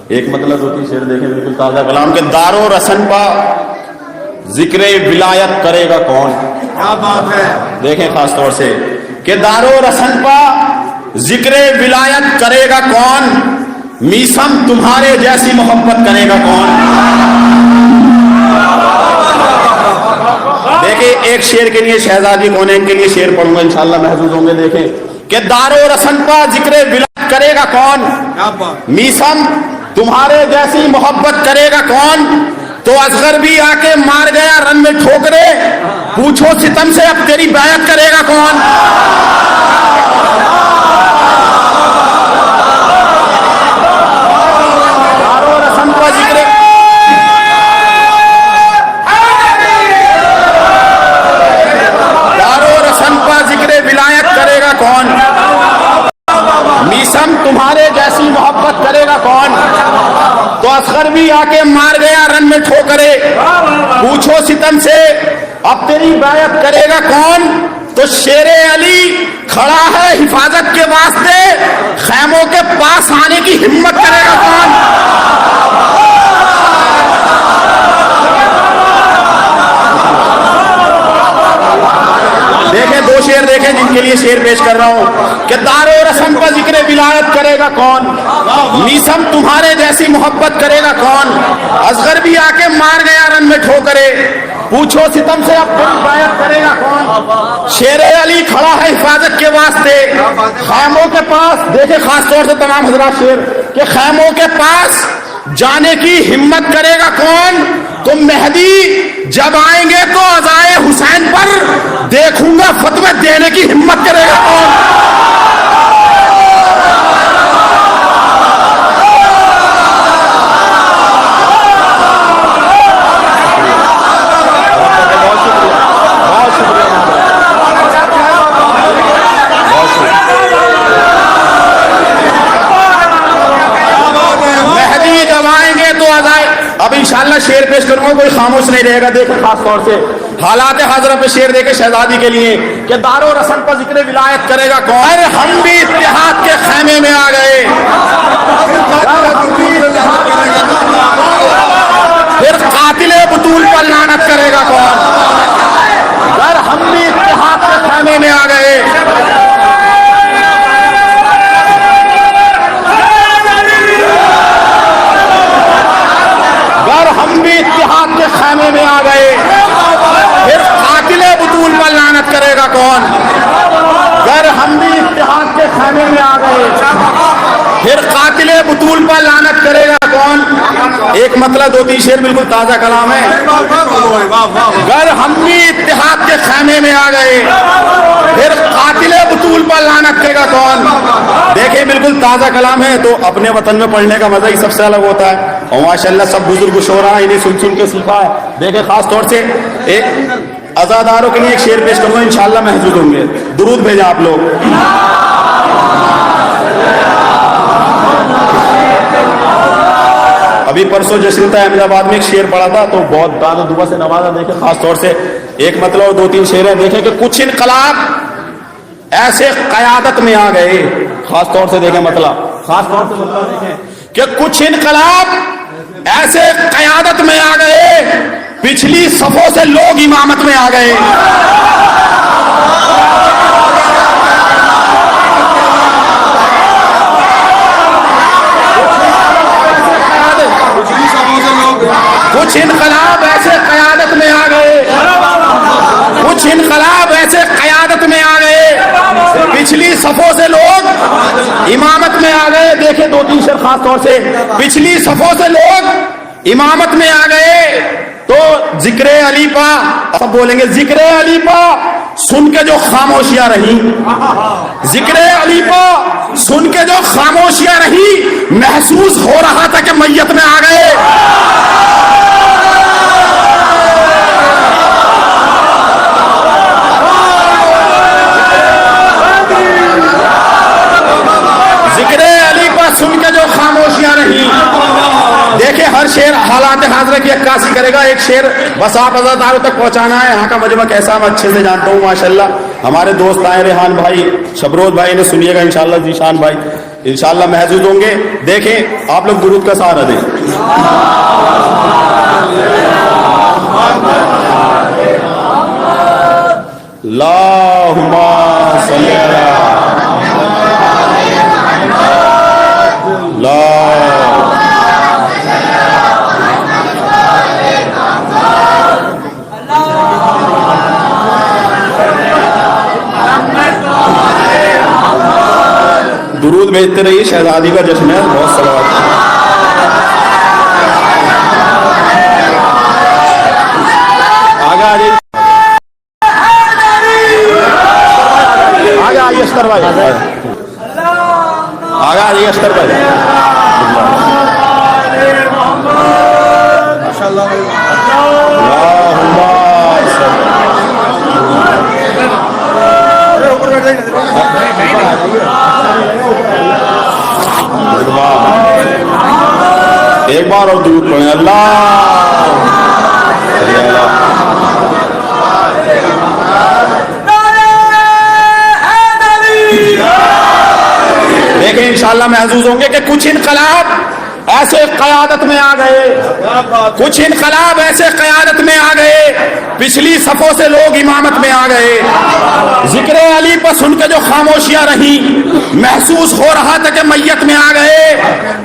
एक मतलब दो तीन शेर देखें, बिल्कुल ताजा कलाम के। दारो रसन पा जिक्र विलायत करेगा कौन। क्या बात है। देखें खास तौर से कि दारो रसन पा जिक्र विलायत करेगा कौन, मीसम तुम्हारे जैसी मोहब्बत करेगा कौन। देखिए एक शेर के लिए शहजादी कौनैन के लिए शेर पढ़ूंगा, इंशाल्लाह महसूस होंगे। देखें कि दारो रसन पा जिक्र विलायत करेगा कौन, मीसम तुम्हारे जैसी मोहब्बत करेगा कौन। तो असगर भी आके मार गया रन में ठोकरे, पूछो सितम से अब तेरी बैयत करेगा कौन। दारो रसन पा जिक्र, दारो रसन पा जिक्र विलायत करेगा कौन, मीसम तुम्हारे जैसी मोहब्बत करेगा कौन। तो असगर भी आके मार गया रन में ठोकरे, पूछो सितम से अब तेरी बैयत करेगा कौन। तो शेरे अली खड़ा है हिफाजत के वास्ते, खैमों के पास आने की हिम्मत करेगा कौन। देखें दो शेर देखें जिनके लिए शेर पेश कर रहा हूं कि दारो रसम पर जिक्र विलायत करेगा कौन, मीसम तुम्हारे जैसी मोहब्बत करेगा कौन। असगर भी आके मार गया रन में ठोकरे, पूछो सितम से अब तेरी बैयत करेगा कौन। शेरे अली खड़ा है हिफाजत के वास्ते, खैमों के पास। देखे खास तौर से तमाम हजरात शेर के खैमों के पास जाने की हिम्मत करेगा कौन। तो मेहदी जब आएंगे तो अज़ाए हुसैन पर देखूंगा फतवे देने की हिम्मत करेगा कौन। अब इंशाल्लाह शेर पेश करूंगा, कोई खामोश नहीं रहेगा। देखो खास तौर से हालात हाजरा पे शेर देखे शहजादी के लिए कि दारो रसन पर जिक्र विलायत करेगा कौन। अरे हम भी इत्तेहाद के खैमे में आ गए, फिर कातिले बतूल पर लानत करेगा कौन। अगर हम भी इत्तेहाद के खैमे में आ गए, हम भी इत्तेहाद के खैमे में आ गए, फिर कातिले बतूल पर लानत करेगा कौन। अगर हम भी इत्तेहाद के खैमे में आ गए, फिर कातिले बतूल पर लानत करेगा कौन। एक मतलब दो तीन शेर बिल्कुल ताजा कलाम है। अगर हम भी इत्तेहाद के खैमे में आ गए, फिर कातिले बतूल पर लानत करेगा कौन। देखिए बिल्कुल ताजा कलाम है, तो अपने वतन में पढ़ने का मजा ही सबसे अलग होता है। और माशाल्लाह सब बुजुर्ग शोरा इन्हें सुन सुन के सीखा है। देखे खास तौर से एक अज़ादारों के लिए एक शेर पेश करूंगा, इंशाल्लाह महजूद होंगे। दुरूद भेजा आप लोग। अभी परसों जश्न था अहमदाबाद में, एक शेर पढ़ा था तो बहुत दादा दुआ से नवाजा। देखे खास तौर से एक मतलब और दो तीन शेर है। देखे कि कुछ इनकलाब ऐसे कयादत में आ गए, खास तौर से देखें मतलब, खास तौर से मतलब देखें कि कुछ इनकलाब ऐसे कयादत में आ गए, पिछली सफों से लोग इमामत में आ गए। कुछ इनकलाब ऐसे कयादत में आ गए, कुछ इनकलाब ऐसे कयादत में आ गए, पिछली सफों से लोग इमामत में आ गए। देखे दो तीन शेर खास तौर से, पिछली सफों से लोग इमामत में आ गए। तो जिक्र अली पा, सब बोलेंगे जिक्र अली पा सुन के जो खामोशियां रही, जिक्र अली पा सुन के जो खामोशियां रही, महसूस हो रहा था कि मैयत में आ गए। जिक्र अली पा सुन के जो खामोशियां रही। देखे हर शेर हालात हाजरा की अक्कासी करेगा। एक शेर बस आप अज़ादारों तक पहुंचाना है। यहाँ का मजमा कैसा मैं अच्छे से जानता हूँ माशाल्लाह। हमारे दोस्त आए रेहान भाई, शबरोज भाई ने सुनिएगा इंशाल्लाह, जीशान भाई। इंशाअल्लाह महसूस होंगे। देखें आप लोग दुरूद का सहारा दें। अल्लाहुम्मा सल्ली अला दुरूद भेजते रहिए। शहजादी का जश्न है, बहुत सलावत। आगे आइए, आगे आइए अस्तर भाई, आगे आइए अस्तर भाई। एक बार और दूर पड़े। अल्लाह देखें इंशाअल्लाह महसूस होंगे कि कुछ इनकलाब ऐसे क़यादत में आ गए, कुछ इनकलाब ऐसे क़यादत में आ गए, पिछली सफ़ों से लोग इमामत में आ गए। जिक्र अली पर सुन के जो खामोशियां रही, महसूस हो रहा था कि मैयत में आ गए,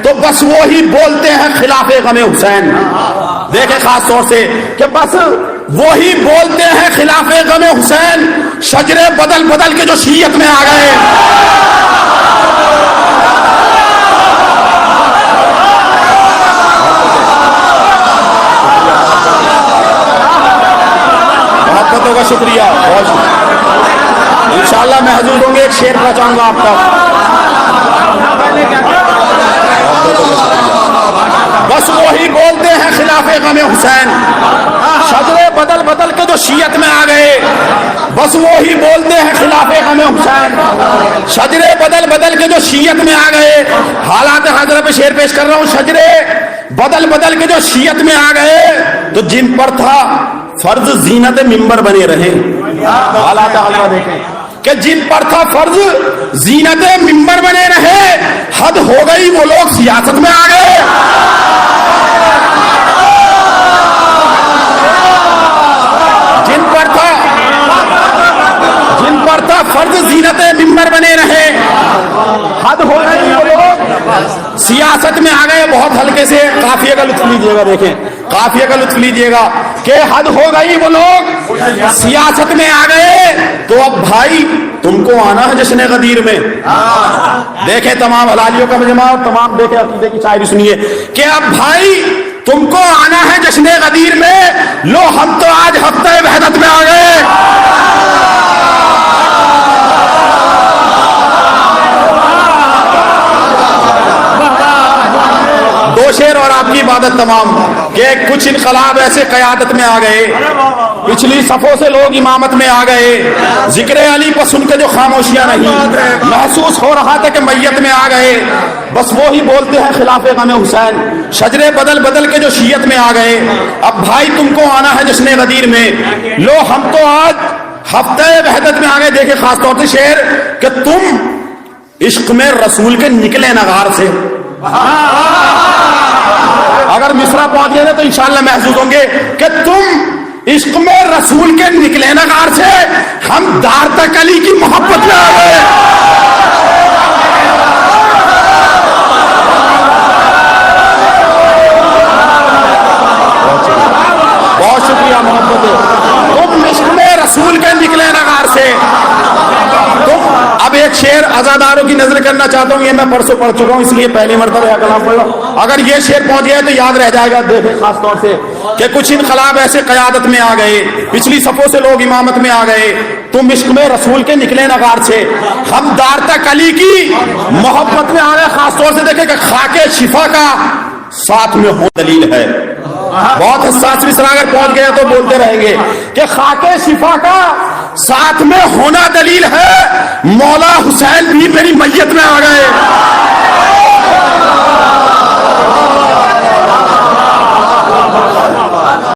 तो बस वो ही बोलते हैं खिलाफे गमे हुसैन। देखे खास तौर से कि बस वो ही बोलते हैं खिलाफे गमे हुसैन। शजरे बदल बदल के जो शीयत में आ गए, मोहब्बतों का शुक्रिया, बहुत शुक्रिया। इंशाअल्लाह महजूद होंगे। एक शेर पहुंचाऊंगा आप तक। बस वो ही बोलते हैं खिलाफे गमे हुसैन। शजरे बदल बदल के जो शीयत में आ गए, बस वो ही बोलते हैं खिलाफे गमे हुसैन। शजरे बदल बदल के जो शीयत में आ गए, हालात हाजरा पे शेर पेश कर रहा हूं। शजरे बदल बदल के जो शीयत में आ गए, तो जिन पर था फर्ज जीनत मिंबर बने रहे। हालात हाजरा देखें कि जिन पर था फर्ज जीनत मिंबर बने रहे, हद हो गई वो लोग सियासत में आ गए। जिन पर था फर्ज जीनत मिंबर बने रहे, हद हो गई वो लोग सियासत में आ गए। बहुत हल्के से काफिये का लुत्फ लीजिएगा। देखें काफिये का लुत्फ लीजिएगा कि हद हो गई वो लोग सियासत में आ गए, तो अब भाई तुमको आना है जश्न गदीर में। देखे तमाम हलालियों का मजमा, तमाम देखे अकीदे की शायरी सुनिए कि अब भाई तुमको आना है जश्न गदीर में। लो हम तो आज हफ्ते वहदत में आ गए। दो शेर और आपकी इबादत तमाम कि कुछ इनकलाब ऐसे क़यादत में आ गए, पिछली सफ़ों से लोग इमामत में आ गए। जिक्र अली पर सुन के जो खामोशियां रही, महसूस हो रहा था कि मैयत में आ गए, बस वो ही बोलते हैं खिलाफे गमे हुसैन। शजरे बदल बदल के जो शीयत में आ गए, अब भाई तुमको आना है जश्न गदीर में। लो हम तो आज हफ्ते वहदत में आ गए। देखे खास तौर से शेर कि तुम इश्क में रसूल के निकले नगार से। अगर मिस्रा पहुंच गए तो इंशाअल्लाह महसूस होंगे कि तुम इश्क में रसूल के निकले नगार से, हम दार तक अली की मोहब्बत में आ गए। बहुत शुक्रिया मोहब्बत। तुम इश्क में रसूल के निकले नगार से। तुम अब एक शेर आजादारों की नजर करना चाहता हूं। ये मैं परसों पढ़ चुका हूं, इसलिए पहली मरतबा यह कलाम पढ़ रहा हूं। अगर ये शेर पहुंच गया तो याद रह जाएगा। देखें खास तौर से कि कुछ इनकलाब ऐसे क़यादत में आ गए, पिछली सफ़ों से लोग इमामत में आ गए, तुम इश्क में रसूल के निकले नगार से, हम दार तक अली की मोहब्बत में आ गए। खास तौर से देखें कि खाके शिफा का साथ में हो दलील है। बहुत हसास मिसरा अगर पहुंच गए तो बोलते रहेंगे कि खाके शिफा का साथ में होना दलील है। मौला हुसैन भी मेरी मैयत में आ गए।